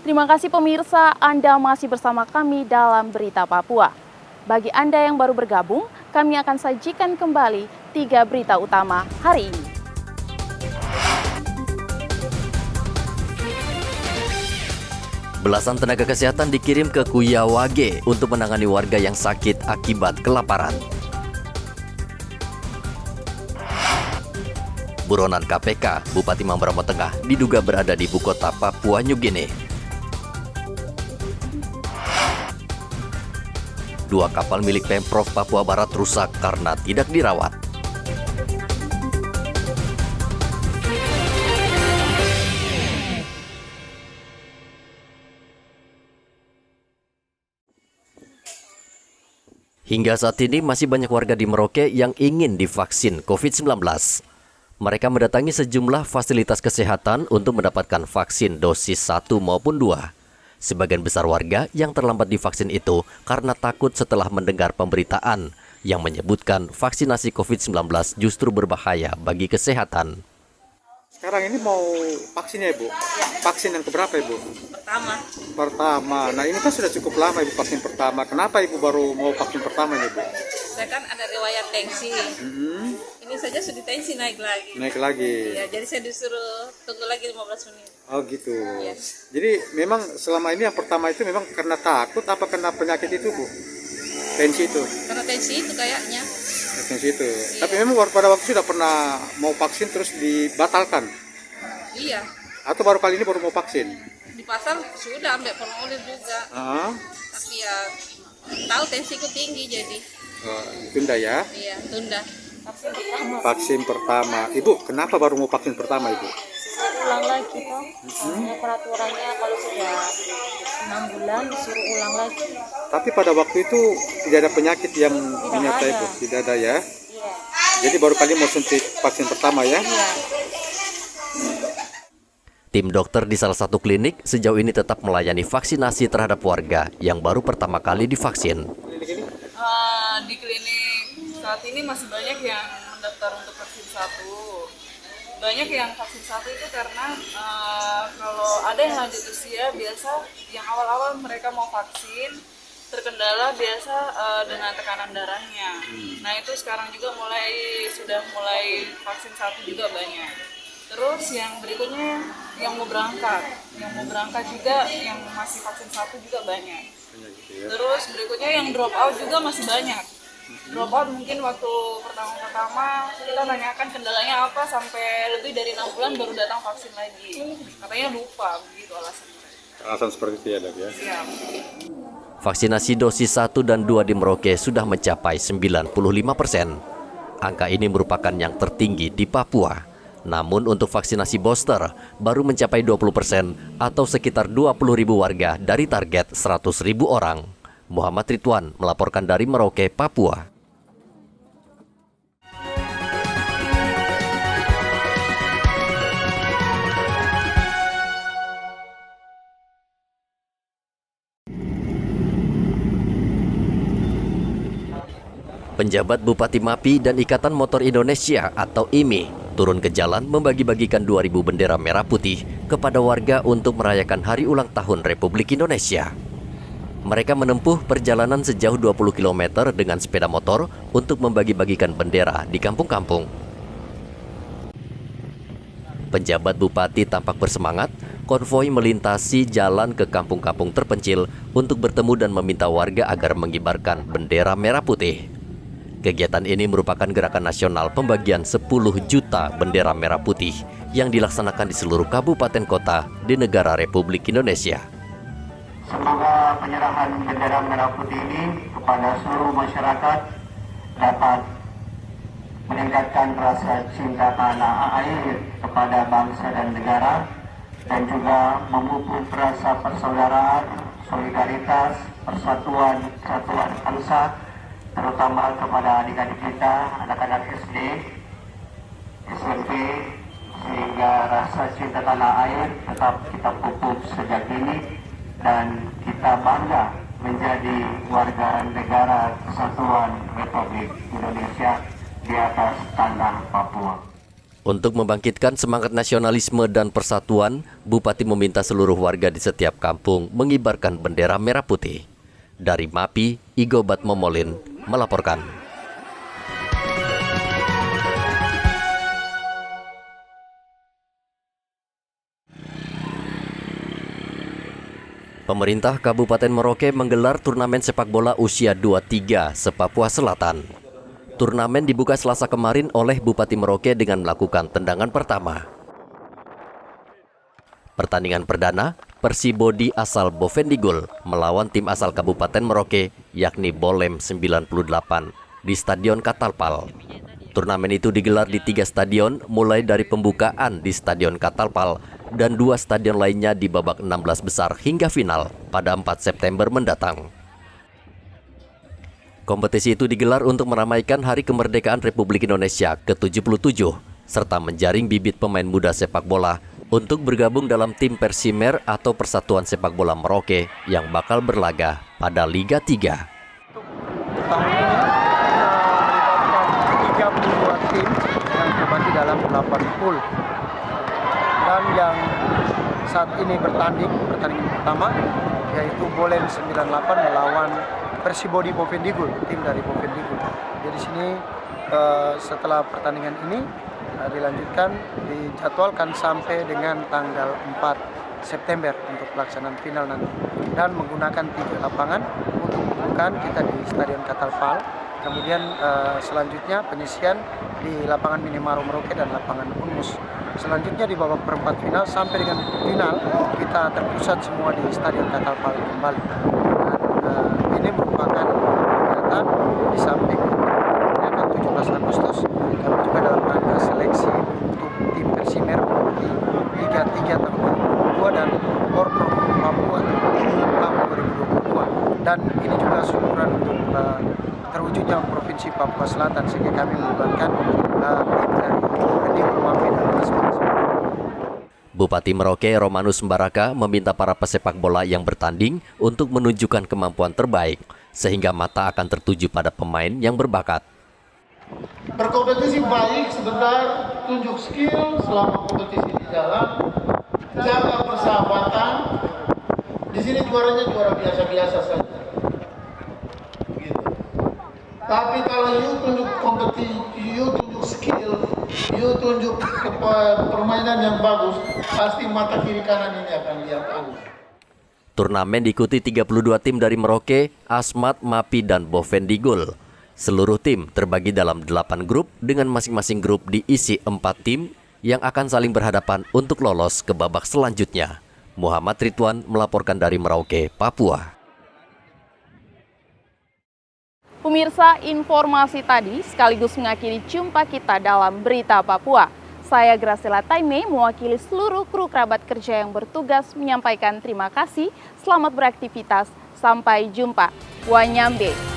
Terima kasih pemirsa, Anda masih bersama kami dalam Berita Papua. Bagi Anda yang baru bergabung, kami akan sajikan kembali 3 berita utama hari ini. Belasan tenaga kesehatan dikirim ke Kuyawage untuk menangani warga yang sakit akibat kelaparan. Buronan KPK, Bupati Mamberamo Tengah diduga berada di ibu kota Papua New Guinea. 2 kapal milik Pemprov Papua Barat rusak karena tidak dirawat. Hingga saat ini masih banyak warga di Merauke yang ingin divaksin COVID-19. Mereka mendatangi sejumlah fasilitas kesehatan untuk mendapatkan vaksin dosis 1 maupun 2. Sebagian besar warga yang terlambat divaksin itu karena takut setelah mendengar pemberitaan yang menyebutkan vaksinasi COVID-19 justru berbahaya bagi kesehatan. Sekarang ini mau vaksin ya, Bu? Vaksin yang keberapa, Ibu? Pertama. Nah, ini kan sudah cukup lama Ibu vaksin pertama. Kenapa Ibu baru mau vaksin pertama ya, Bu? Saya kan ada riwayat tensi. Ini saja sudah tensi naik lagi. Naik lagi. Ya, jadi saya disuruh tunggu lagi 15 menit. Oh gitu. Ya. Jadi memang selama ini yang pertama itu memang karena takut apa karena penyakit itu, Bu? Tensi itu. Karena tensi itu kayaknya. Tensi itu. Iya. Tapi memang pada waktu sudah pernah mau vaksin terus dibatalkan. Iya. Atau baru kali ini baru mau vaksin? Di pasar sudah ambil formulir juga. Tapi ya tahu tensiku tinggi jadi. Tunda ya? Iya, tunda. Vaksin pertama. Ibu, kenapa baru mau vaksin pertama, Ibu? Ulang lagi toh. Peraturannya kalau sudah 6 bulan disuruh ulang lagi. Tapi pada waktu itu tidak ada penyakit yang menyertai, Bu. Tidak ada ya? Iya. Jadi baru kali mau suntik vaksin pertama ya? Iya. Tim dokter di salah satu klinik sejauh ini tetap melayani vaksinasi terhadap warga yang baru pertama kali divaksin. Di klinik saat ini masih banyak yang mendaftar untuk vaksin 1. Banyak yang vaksin 1 itu karena kalau ada yang lanjut usia biasa yang awal-awal mereka mau vaksin terkendala biasa dengan tekanan darahnya. Nah itu sekarang juga sudah mulai vaksin 1 juga banyak. Terus yang berikutnya yang mau berangkat juga yang masih vaksin 1 juga banyak. Terus berikutnya yang drop out juga masih banyak. Drop out mungkin waktu pertama kita tanyakan kendalanya apa sampai lebih dari 6 bulan baru datang vaksin lagi. Katanya lupa, begitu alasan mereka. Alasan seperti itu ya, Dok ya? Siap. Vaksinasi dosis 1 dan 2 di Merauke sudah mencapai 95%. Angka ini merupakan yang tertinggi di Papua. Namun untuk vaksinasi booster baru mencapai 20% atau sekitar 20.000 warga dari target 100.000 orang. Muhammad Ridwan melaporkan dari Merauke, Papua. Penjabat Bupati Mapi dan Ikatan Motor Indonesia atau IMI turun ke jalan membagi-bagikan 2.000 bendera merah putih kepada warga untuk merayakan Hari Ulang Tahun Republik Indonesia. Mereka menempuh perjalanan sejauh 20 km dengan sepeda motor untuk membagi-bagikan bendera di kampung-kampung. Penjabat Bupati tampak bersemangat, konvoi melintasi jalan ke kampung-kampung terpencil untuk bertemu dan meminta warga agar mengibarkan bendera merah putih. Kegiatan ini merupakan gerakan nasional pembagian 10 juta bendera merah putih yang dilaksanakan di seluruh kabupaten kota di negara Republik Indonesia. Semoga penyerahan bendera merah putih ini kepada seluruh masyarakat dapat meningkatkan rasa cinta tanah air kepada bangsa dan negara dan juga memupuk rasa persaudaraan, solidaritas, persatuan bangsa, terutama kepada adik-adik kita, anak-anak SD, SMP, sehingga rasa cinta tanah air tetap kita pupuk sejak dini dan kita bangga menjadi warga negara Kesatuan Republik Indonesia di atas tanah Papua. Untuk membangkitkan semangat nasionalisme dan persatuan, Bupati meminta seluruh warga di setiap kampung mengibarkan bendera merah putih. Dari MAPI, Igobat Momolin melaporkan. Pemerintah Kabupaten Merauke menggelar turnamen sepak bola usia 23 se-Papua Selatan. Turnamen dibuka Selasa kemarin oleh Bupati Merauke dengan melakukan tendangan pertama. Pertandingan perdana, Persibodi asal Bovendigul melawan tim asal Kabupaten Merauke, yakni Bolem 98 di Stadion Katalpal. Turnamen itu digelar di 3 stadion, mulai dari pembukaan di Stadion Katalpal dan 2 stadion lainnya di babak 16 besar hingga final pada 4 September mendatang. Kompetisi itu digelar untuk meramaikan Hari Kemerdekaan Republik Indonesia ke-77, serta menjaring bibit pemain muda sepak bola untuk bergabung dalam tim Persimer atau Persatuan Sepak Bola Merauke yang bakal berlaga pada Liga 3. Tahun ini kita melibatkan 32 tim yang terbagi dalam 8 pool. Dan yang saat ini pertandingan pertama yaitu Bolem 98 melawan Persibodi Bovendigul, tim dari Bovendigul. Jadi sini setelah pertandingan ini dilanjutkan, dijadwalkan sampai dengan tanggal 4 September untuk pelaksanaan final nanti. Dan menggunakan 3 lapangan untuk pembukaan kita di Stadion Katalpal. Kemudian selanjutnya penyisian di lapangan Minimaru Merauke dan lapangan Unmus. Selanjutnya di babak perempat final sampai dengan final kita terpusat semua di Stadion Katalpal kembali. Dan ini merupakan kegiatan di samping kegiatan 17 Agustus kami juga dalam rangka seleksi untuk tim Persimer di Liga 3 tahun 2022 dan Porprov Papua tahun 2022. Dan ini juga syukuran untuk terwujudnya Provinsi Papua Selatan, sehingga kami melibatkan tim dari Pendikbud MAPI dan Asmat. Bupati Merauke Romanus Mbaraka meminta para pesepak bola yang bertanding untuk menunjukkan kemampuan terbaik, sehingga mata akan tertuju pada pemain yang berbakat. Berkompetisi baik sebentar, tunjuk skill selama kompetisi di jalan, jaga persahabatan. Di sini juaranya juara biasa-biasa saja. Gitu. Tapi kalau you tunjuk kompetisi, you tunjuk skill, you tunjuk permainan yang bagus, pasti mata kiri kanan ini akan lihat bagus. Turnamen diikuti 32 tim dari Merauke, Asmat, MAPI, dan Bovendigul. Seluruh tim terbagi dalam 8 grup dengan masing-masing grup diisi 4 tim yang akan saling berhadapan untuk lolos ke babak selanjutnya. Muhammad Ridwan melaporkan dari Merauke, Papua. Pemirsa, informasi tadi sekaligus mengakhiri jumpa kita dalam Berita Papua. Saya Graciela Taime mewakili seluruh kru kerabat kerja yang bertugas menyampaikan terima kasih. Selamat beraktivitas. Sampai jumpa. Wanyambe.